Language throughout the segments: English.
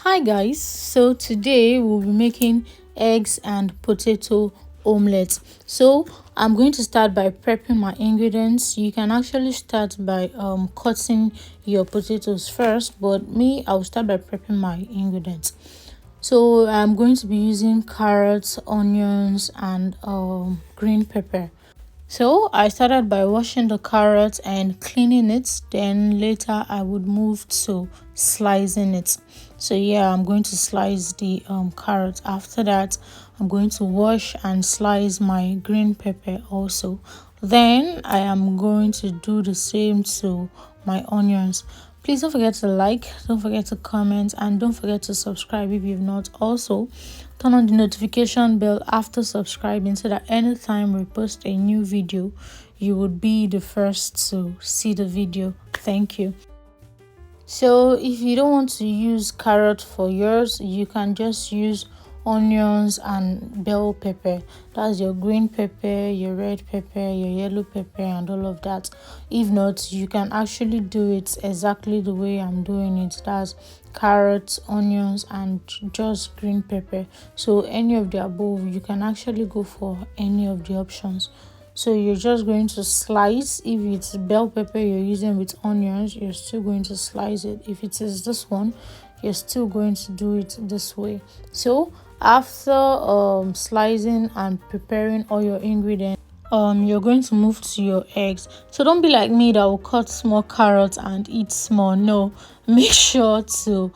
Hi guys, so today we'll be making eggs and potato omelette. So I'm going to start by prepping my ingredients. You can actually start by cutting your potatoes first, but me, I'll start by prepping my ingredients. So I'm going to be using carrots, onions, and green pepper. So I started by washing the carrot and cleaning it. Then later I would move to slicing it. So yeah, I'm going to slice the carrot. After that, I'm going to wash and slice my green pepper also. Then I am going to do the same to my onions. Please don't forget to like, don't forget to comment, and don't forget to subscribe if you've not. Also, turn on the notification bell after subscribing so that anytime we post a new video, you would be the first to see the video. Thank you. So if you don't want to use carrot for yours, you can just use onions and bell pepper. That's your green pepper, your red pepper, your yellow pepper, and all of that. If not, you can actually do it exactly the way I'm doing it. That's carrots, onions, and just green pepper. So any of the above, you can actually go for any of the options. So you're just going to slice. If it's bell pepper you're using with onions, you're still going to slice it. If it is this one, you're still going to do it this way. So after slicing and preparing all your ingredients, you're going to move to your eggs. So don't be like me that will cut small carrots and eat small. No, make sure to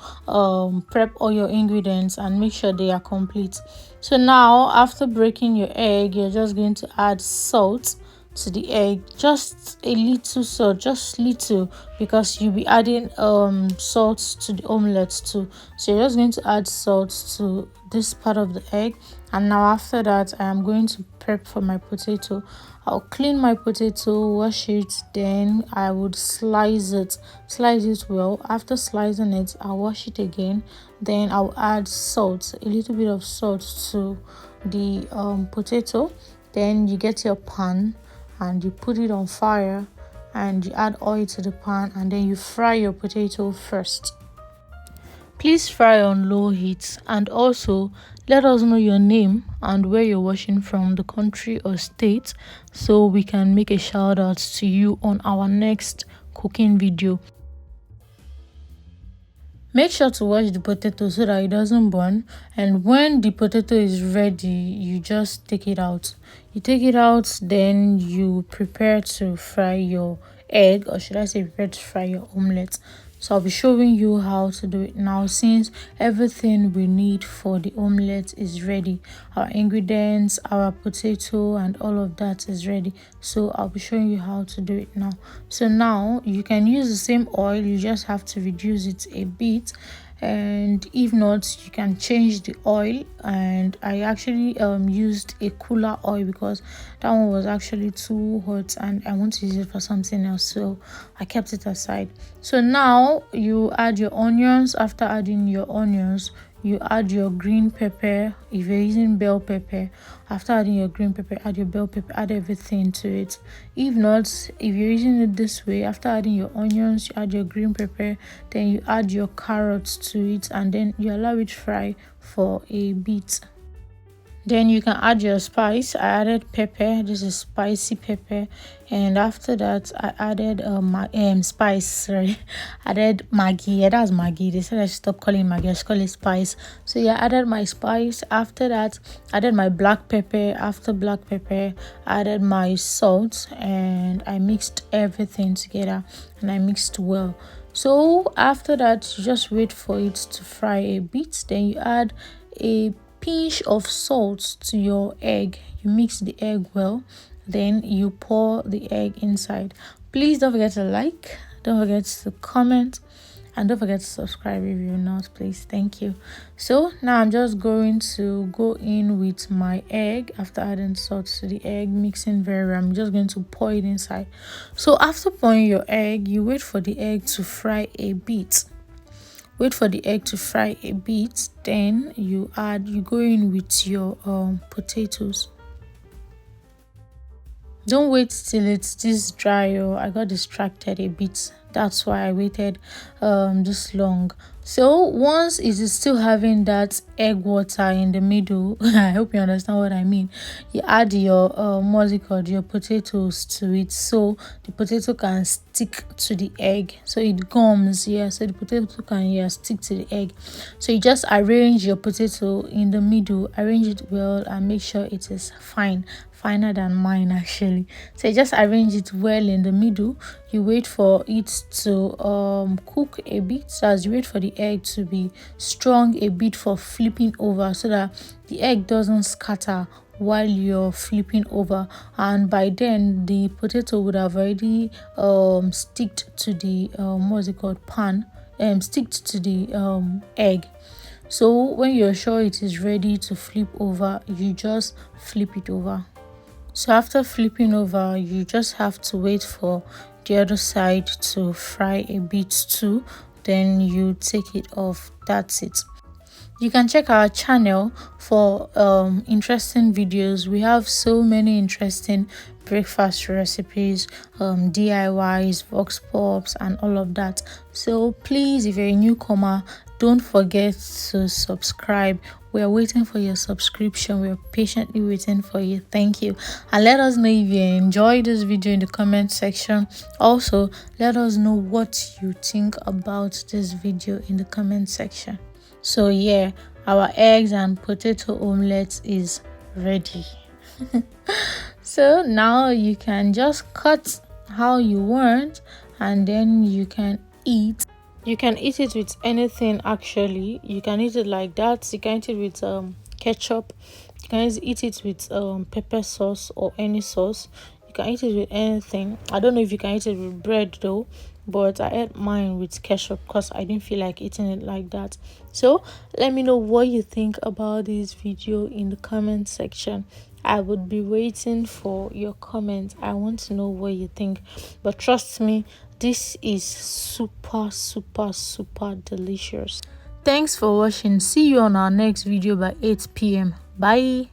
prep all your ingredients and make sure they are complete. So now after breaking your egg, you're just going to add salt to the egg, just a little salt, just little, because you'll be adding salt to the omelette too. So you're just going to add salt to this part of the egg. And now after that, I am going to prep for my potato. I'll clean my potato, wash it, then I would slice it well. After slicing it, I'll wash it again, then I'll add salt, a little bit of salt to the potato. Then you get your pan and you put it on fire and you add oil to the pan, and then you fry your potato first. Please fry on low heat, and also let us know your name and where you're watching from, the country or state, so we can make a shout out to you on our next cooking video. Make sure to wash the potato so that it doesn't burn, and when the potato is ready, you just take it out. You take it out, then you prepare to fry your egg, or should I say prepare to fry your omelette. So I'll be showing you how to do it now, since everything we need for the omelette is ready. Our ingredients, our potato, and all of that is ready. So I'll be showing you how to do it now. So now you can use the same oil, you just have to reduce it a bit, and if not, you can change the oil. And I actually used a cooler oil because that one was actually too hot and I want to use it for something else, so I kept it aside. So now you add your onions. After adding your onions, you add your green pepper. If you're using bell pepper, after adding your green pepper, add your bell pepper, add everything to it. If not, if you're using it this way, after adding your onions, you add your green pepper, then you add your carrots to it, and then you allow it fry for a bit. Then you can add your spice. I added pepper. This is spicy pepper. And after that, I added my spice. Sorry, I added Maggie. Yeah, that's Maggie. They said I should stop calling Maggie. I should call it spice. So yeah, I added my spice. After that, I added my black pepper. After black pepper, I added my salt, and I mixed everything together, and I mixed well. So after that, you just wait for it to fry a bit. Then you add a pinch of salt to your egg. You mix the egg well, then you pour the egg inside. Please don't forget to like, don't forget to comment, and don't forget to subscribe if you're not, please. Thank you. So now I'm just going to go in with my egg. After adding salt to the egg, mixing very well, I'm just going to pour it inside. So after pouring your egg, you wait for the egg to fry a bit. Wait for the egg to fry a bit, then you go in with your potatoes. Don't wait till it's this dry. I got distracted a bit, that's why I waited this long. So once it is still having that egg water in the middle, I hope you understand what I mean. You add your what's it called, your potatoes to it, so the potato can stick to the egg. So it gums, yeah. So the potato can stick to the egg. So you just arrange your potato in the middle, arrange it well, and make sure it is finer than mine actually. So you just arrange it well in the middle. You wait for it to cook a bit. So as you wait for the egg to be strong a bit for flipping over, so that the egg doesn't scatter while you're flipping over, and by then the potato would have already sticked to the what's it called, pan, sticked to the egg. So when you're sure it is ready to flip over, you just flip it over. So after flipping over, you just have to wait for the other side to fry a bit too. Then you take it off. That's it. You can check our channel for interesting videos. We have so many interesting breakfast recipes, DIYs, vox pops, and all of that. So please, if you're a newcomer, don't forget to subscribe. We are waiting for your subscription. We are patiently waiting for you. Thank you. And let us know if you enjoyed this video in the comment section. Also, let us know what you think about this video in the comment section. So yeah, our eggs and potato omelette is ready. So now you can just cut how you want, and then you can eat. You can eat it with anything actually. You can eat it like that. You can eat it with ketchup. You can eat it with pepper sauce or any sauce. You can eat it with anything. I don't know if you can eat it with bread though, but I ate mine with ketchup because I didn't feel like eating it like that. So let me know what you think about this video in the comment section. I would be waiting for your comments. I want to know what you think. But trust me, this is super delicious. Thanks for watching. See you on our next video by 8 p.m. Bye.